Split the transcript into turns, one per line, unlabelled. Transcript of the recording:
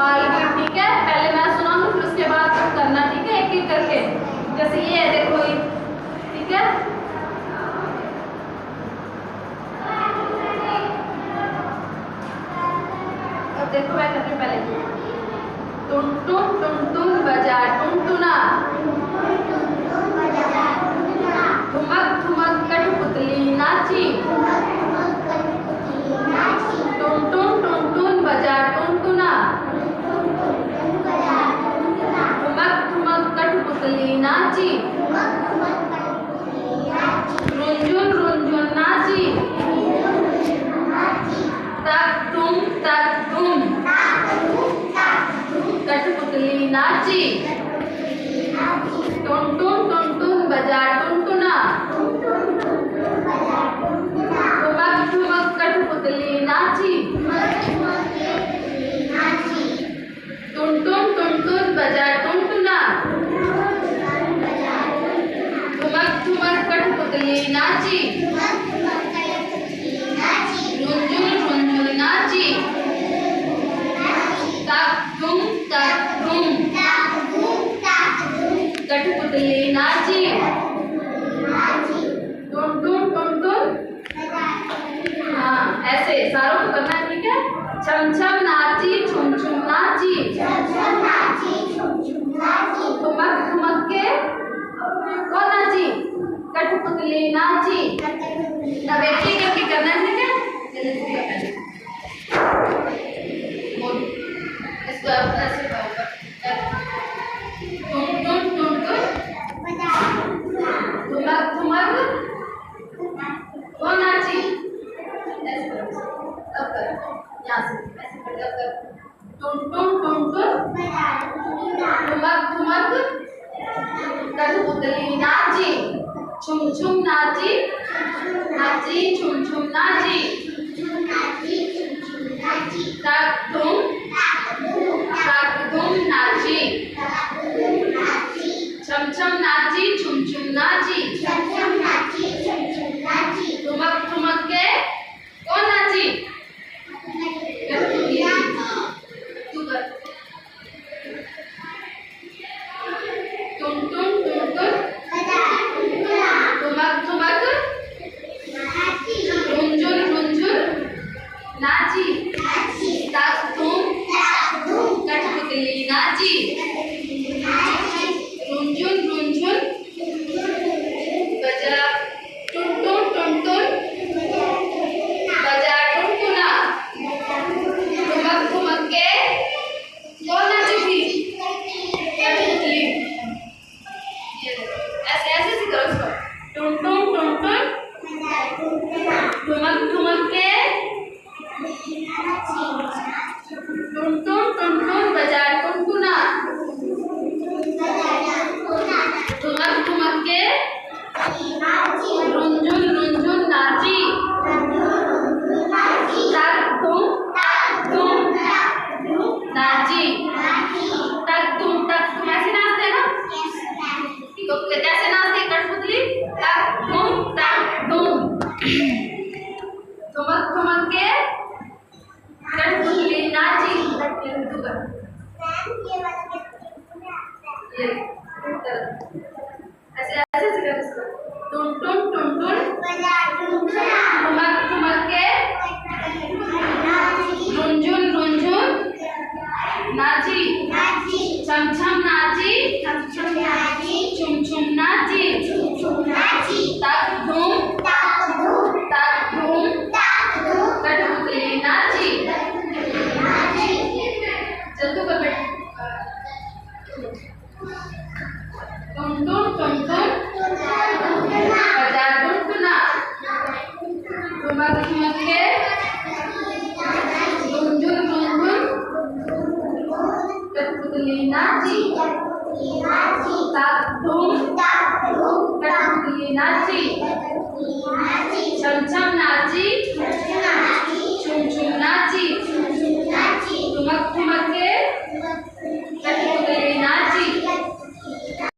संभाल के, ठीक है। पहले मैं सुनाऊंगी फिर उसके बाद तुम करना, ठीक है, एक एक करके। जैसे ये है, देखो ये, ठीक है। अब देखो मैं करती हूँ पहले। टुन टुन टुन टुन बजा टुनटुना, ठुमक ठुमक कठपुतली नाची, टुन टुन टुन टुन बजा टुनटुना, ठुमक ठुमक कठपुतली नाची, रुंझुन रुंझुन नाची, तक तुम कठपुतली नाची, टुन टुन बजा टुनटुना, ठुमक ठुमक कठपुतली नाची, टुन टुन बजा टुनटुना, ठुमक ठुमक कठपुतली नाची, रुंझुन रुंझुन नाची, तक तुम कठपुतली नाची, टुन हाँ ऐसे सारों को करना है, ठीक है। छम छम नाची छुम छुम नाची, ठुमक ठुमक के कौन नाची, कठपुतली नाची। अब एक ही करके करना है, ठीक है। इसको ऐसे ठुमक ठुमक कौन नाची, ऐसे करो। अब करो यहाँ से ऐसे कर, अब करो। टुन ठुमक ठुमक कठपुतली नाची, छुम छुम नाची, नाची छुम छुम नाची, तक तुम नाची, छम छम नाची छुम छुम नाची, ठुमक ठुमक के कौन नाची, तू कर। टुन ठुमक ठुमक रुंझुन रुंझुन नाची, तक तुम कठपुतली नाची, रुंझुन रुंझुन बजा टुन बजा टुनटुना, ठुमक ठुमक के कौन नाची थी, कठपुतली। ऐसे ऐसे से करो इसको। टुन ठुमक ठुमक के टुन बजा टुनटुना, ठुमक ठुमक के रुंझुन रुंझुन नाची, तक तुम नाची, तक तुम ऐसे नाचते हैं ना, तो कैसे नाचते हैं कठपुतली, तक तुम ठुमक ठुमक के कठपुतली नाची। ऐसे ऐसे से कर इसको। टुन ठुमक ठुमक के रुंझुन रुंझुन नाची, छम छम नाची, छुम छुम नाची, तक तुम कठपुतली नाची। चल तू कर बेटा। टुन बजा टुनटुना, ठुमक ठुमक के रुंझुन रुंझुन कठपुतली नाची, तक तुम कठपुतली नाची, छम छम